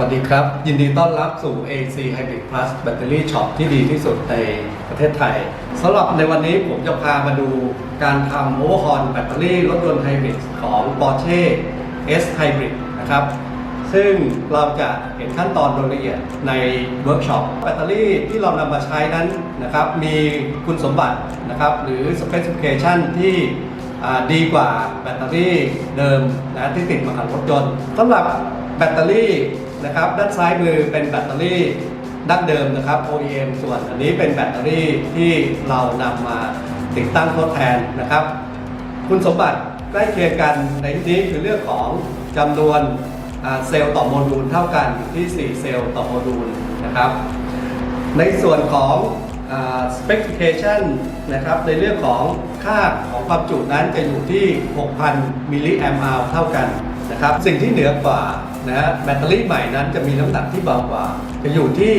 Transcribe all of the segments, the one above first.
สดีครับยินดีต้อนรับสู่ AEC Hybrid Plus แบตเตอรี่ช็อปที่ดีที่สุดในประเทศไทยสำหรับในวันนี้ผมจะพามาดูการทำ Overhaul แบตเตอรี่รถยนต์ไฮบริดของ Porsche S Hybrid นะครับซึ่งเราจะเห็นขั้นตอนโดยละเอียดในเวิร์กช็อปแบตเตอรี่ที่เรานำมาใช้นั้นนะครับมีคุณสมบัตินะครับหรือ Specification ที่ดีกว่าแบตเตอรี่เดิมนะที่ติดมากับรถยนต์สำหรับแบตเตอรี่นะครับด้านซ้ายมือเป็นแบตเตอรี่ดั้งเดิมนะครับ OEM ส่วนอันนี้เป็นแบตเตอรี่ที่เรานำมาติดตั้งทดแทนนะครับคุณสมบัติใกล้เคียงกันในที่นี้คือเรื่องของจำนวนเซลล์ต่อโมดูลเท่ากันอยู่ที่ 4 เซลล์ต่อโมดูลนะครับในส่วนของspecification นะครับในเรื่องของค่าของความจุนั้นจะอยู่ที่ 6,000 มิลลิแอมป์อัลเท่ากันนะครับสิ่งที่เหนือกว่านะแบตเตอรี่ใหม่นั้นจะมีน้ำหนักที่เบากว่าจะอยู่ที่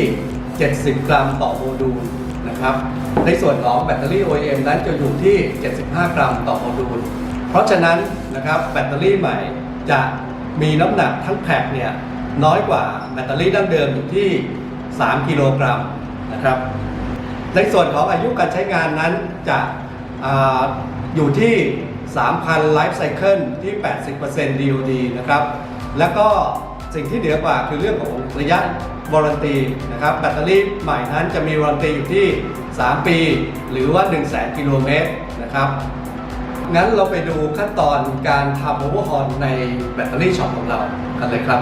70 กรัมต่อโมดูลนะครับในส่วนของแบตเตอรี่ OEM นั้นจะอยู่ที่ 75 กรัมต่อโมดูลเพราะฉะนั้นนะครับแบตเตอรี่ใหม่จะมีน้ำหนักทั้งแพ็คเนี่ยน้อยกว่าแบตเตอรี่ดั้งเดิมอยู่ที่ 3 กิโลกรัมนะครับในส่วนของอายุการใช้งานนั้นจะอยู่ที่ 3,000 ไลฟ์ไซเคิลที่ 80% DOD นะครับแล้วก็สิ่งที่เหนือกว่าคือเรื่องของระยะวารันตีนะครับแบตเตอรี่ใหม่นั้นจะมีวารันตีอยู่ที่ 3 ปีหรือว่า 100,000 กิโลเมตรนะครับงั้นเราไปดูขั้นตอนการทำ Overhaul ในแบตเตอรี่ช็อปของเรากันเลยครับ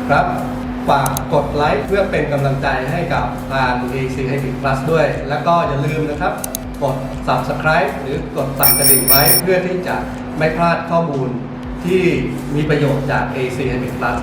ครับฝากกดไลค์เพื่อเป็นกำลังใจให้กับทาง AEC Hybrid Plus ด้วยแล้วก็อย่าลืมนะครับกด Subscribe หรือกดสั่นกระดิ่งไว้เพื่อที่จะไม่พลาดข้อมูลที่มีประโยชน์จาก AEC Hybrid Plus